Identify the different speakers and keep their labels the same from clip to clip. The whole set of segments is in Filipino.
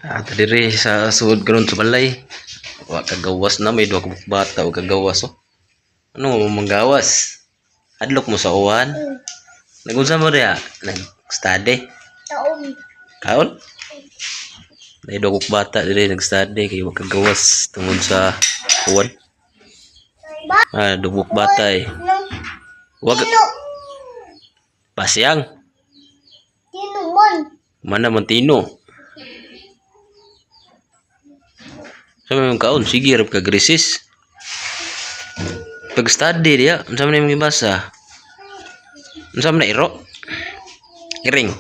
Speaker 1: Diri sa sud karon sa balay. Wa kagawas na may duha ka bata o kagawas oh. Ano mo manggawas? Adlok mo sa uwan? Nagunsa mo diha? Nag-study?
Speaker 2: Taon.
Speaker 1: Kaon? May duha ka bata diri nag-study kay wa kagawas tungod sa uwan. Dugok bata eh. Wag Pasyang.
Speaker 2: Tino mon.
Speaker 1: Mana man tino? Sa may kaon sige rap ka grisis. Pag study dia, unsa man imong gibasa? Unsa man iro? Iring.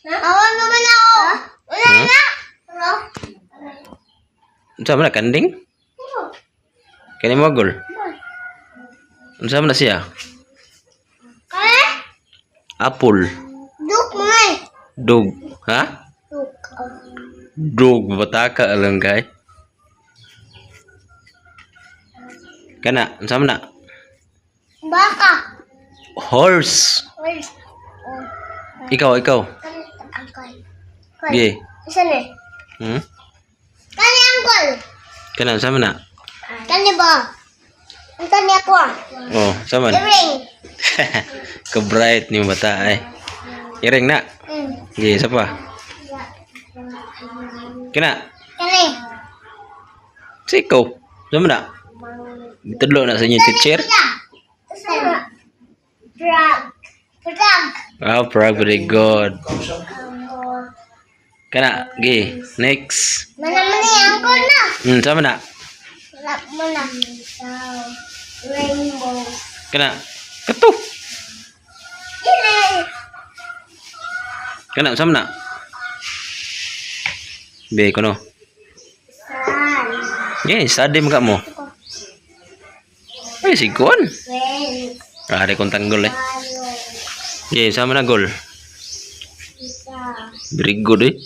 Speaker 2: Awan naman ako. Wala na.
Speaker 1: Unsa man kanding? Kani mo gol. Unsa man siya?
Speaker 2: Kaya?
Speaker 1: Apple.
Speaker 2: Duk mo eh.
Speaker 1: Dog. Ha?
Speaker 2: Duk.
Speaker 1: Dog bataka lang kay. Kana, unsa man na?
Speaker 2: Baka.
Speaker 1: Horse.
Speaker 2: Wait.
Speaker 1: Ikaw.
Speaker 2: Angkol.
Speaker 1: Ge.
Speaker 2: Isa na. Kani angkol.
Speaker 1: Kana unsa man na?
Speaker 2: Kani ba? Kani ako.
Speaker 1: Oh, sama na.
Speaker 2: Iring.
Speaker 1: Ka-bright ni bata ay. Iring na. Ge, isa pa. Kana.
Speaker 2: Kani.
Speaker 1: Siko. Sama na. Ditudlo na sa inyong teacher.
Speaker 2: Frog. Frog.
Speaker 1: Oh, very good. Kana, ge. Next.
Speaker 2: Mana ni angkol na.
Speaker 1: Sama na.
Speaker 2: Lap mo na. Rainbow.
Speaker 1: Kana. Kato.
Speaker 2: Iring.
Speaker 1: Kana, sama na. Be, kono.
Speaker 2: Sun.
Speaker 1: Ge, study mga mo. Ay, sikon.
Speaker 2: Friends.
Speaker 1: Ada kong tanggol eh. Ge, sama na gol.
Speaker 2: Isa.
Speaker 1: Very good eh.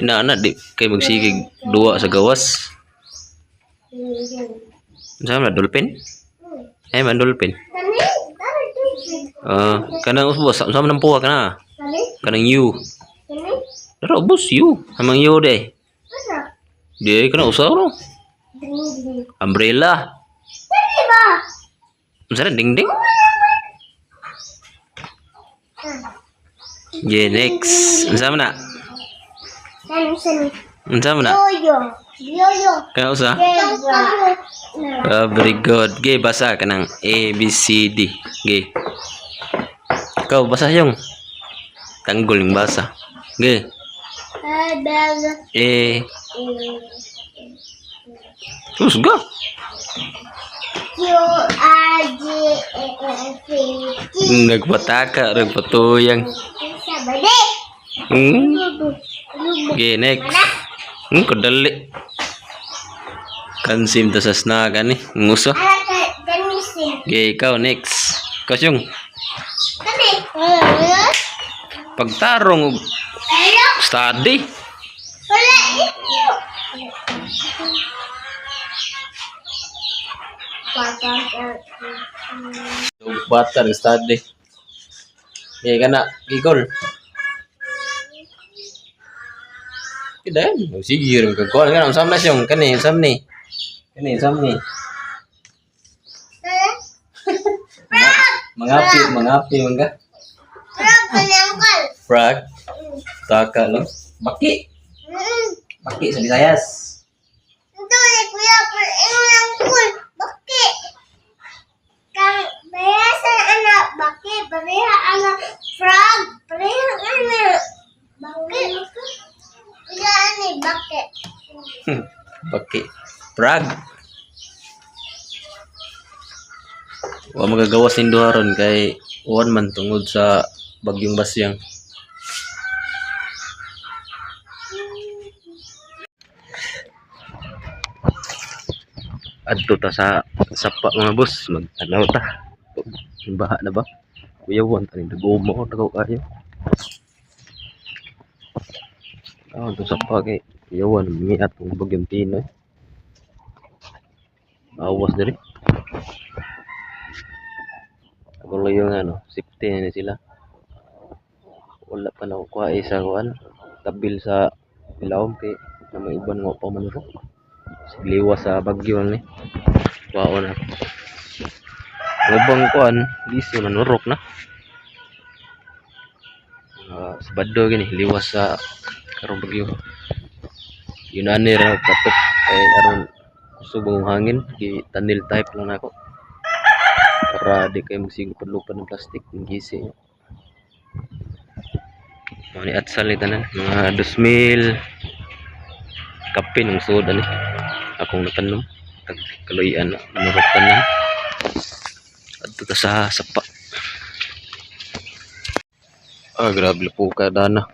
Speaker 1: Ina-anak di kay magsigig dua sa gawas. Sama na dolphin? Eh, man dolphin.
Speaker 2: Kani.
Speaker 1: Kanang usbos sama nang puwa kana.
Speaker 2: Kani.
Speaker 1: Kanang you.
Speaker 2: Kani.
Speaker 1: Pero bus you. Amang you de.
Speaker 2: Asa?
Speaker 1: Di kana usaw no.
Speaker 2: Ding.
Speaker 1: Umbrella.
Speaker 2: Kani ba?
Speaker 1: Unsa na ding ding? Ge, next. Unsa man na?
Speaker 2: Kani.
Speaker 1: Unsa man na?
Speaker 2: Yoyo.
Speaker 1: Kana usa?
Speaker 2: Zebra.
Speaker 1: Very good. Ge, basa kanang A B C D. Ge. Kau basa yung tanggol yung basa. Ge. A. Terus ga.
Speaker 2: Q-R-G-A-F-T.
Speaker 1: Nagpataka, nagpatuyang.
Speaker 2: Sabade.
Speaker 1: Ge, next. Kadali. Kansim ta sa snaga ni. Nguso.
Speaker 2: Ganisin.
Speaker 1: Ge, ikaw next. Kasyong.
Speaker 2: Kani.
Speaker 1: Pagtarong og study.
Speaker 2: Wala.
Speaker 1: Bata ng study. Ge, kana. Gigol. Tidak. Sige, rin ka. Kuha nga. Usam na siyong. Kani, usam ni. Kani, usam ni. Mangapi, mangga. Frog. Taka lang. Baki. Baki sa Visayas.
Speaker 2: Ito ni Kuya, pero ang cool. Bakit? Kang pareha sa anak, bakit? Pareha anak frog. Pareha anak. Bakit? Kuya, ani, bakit?
Speaker 1: Baki. Frog. Wa magagawas nin duharon kay uwan man tungod sa bagyong Basyang. Adto ta sa sapa mga boss, magtanaw ta. Baha na ba? Kuyawan tani dagumo dako kayo. To sapa kay kuyawan miat ang bagyong Tinoy. Awas diri. Ako yung safety na sila. Wala pa na kuha isa kuan tabil sa Ilawom kay na may uban nga pa manuro. Sigliwa sa bagyo ni. Wao na. Ubang kuan, liso na nurok na. Sa bado gini liwas sa karong bagyo. Yun ani ra katok kay aron subong hangin gi tanil type lang nako. Para di kayo magsigupad-lupad ng plastic ng gisi. Mga ni atsal ni tanan, mga 2,000 kape ng soda ni. Akong natanom, kaluyan na, manurok tanan. Adto ta sa sapa. Grabe po ka dana.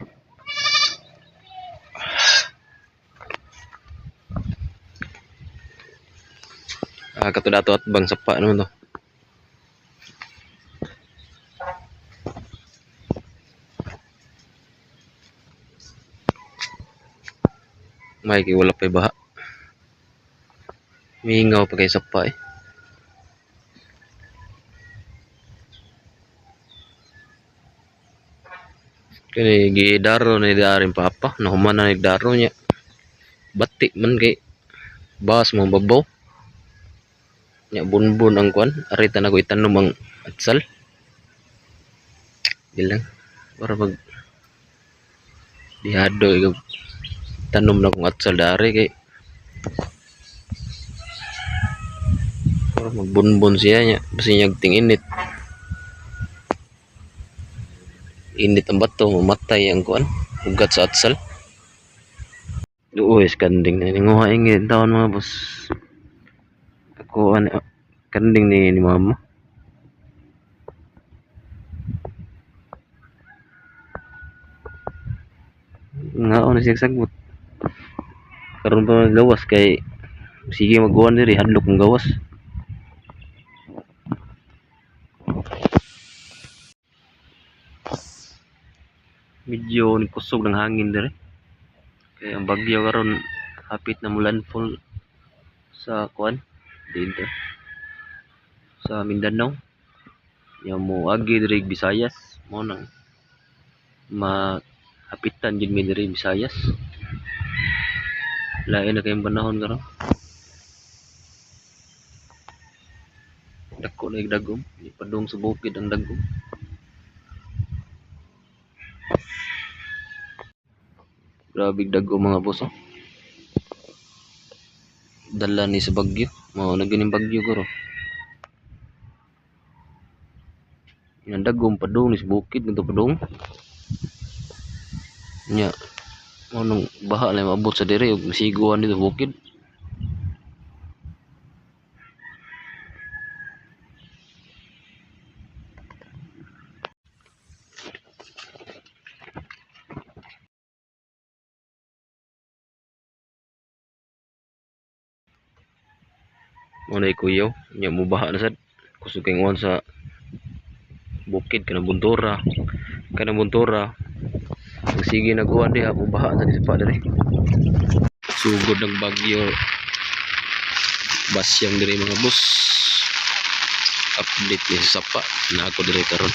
Speaker 1: Kato dato at bang sapa naman to. May kay wala pa'y baha. Mingaw pa kay sapa eh. Kini gidaro na darin papa, nahuman na nagdaro niya. Batik man kay bas mo babaw. Nya bunbun ang kuan, arita na ko itanom ang atsal. Bilang para pag dihado ikaw tanom na kong atsal dari kay para magbunbun siya nya basi nyagting init. Init ang bato, mamatay ang kuan, ugat sa atsal. Uy, kanding na ninguha ingin taon mga boss. Ako kanding ni mama. Nga na siya sagbot. Karon pa gawas kay sige magawan diri hadlok ng gawas. Medyo kusog ng hangin diri. Kaya ang bagyo karon hapit na mulanfall sa kuan dito sa Mindanao. Yang mo agi diri Visayas mo nang mahapitan gid mi diri Visayas. Lain na kayong panahon karon. Dako na dagom, padung sa bukid ang dagom. Grabe dagom mga boss. Dala ni sa bagyo, mao na ganing bagyo guro. Yang dagom padung ni sa bukid ngadto padung. Nya mao nang baha na maabot sa diri ug masiguan dito sa bukid. Mo na ikuyaw, nya mo baha na sad. Kusog kay ngwan sa bukid kanang buntura. Kanang buntura. Sige naguan di mo baha sa dispa diri. Sugod ng bagyo. Basyang diri mga boss. Update ni sa sapa na ako diri karon.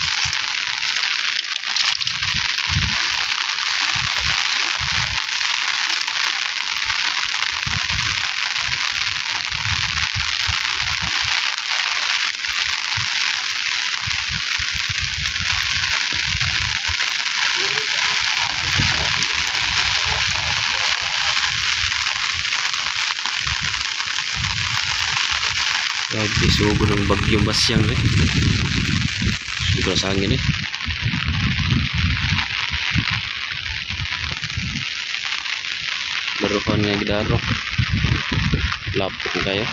Speaker 1: Grabe, sugod ng bagyong basyang eh. Sugod sa hangin eh. Baruhan nga gidaro. Lapok kayo.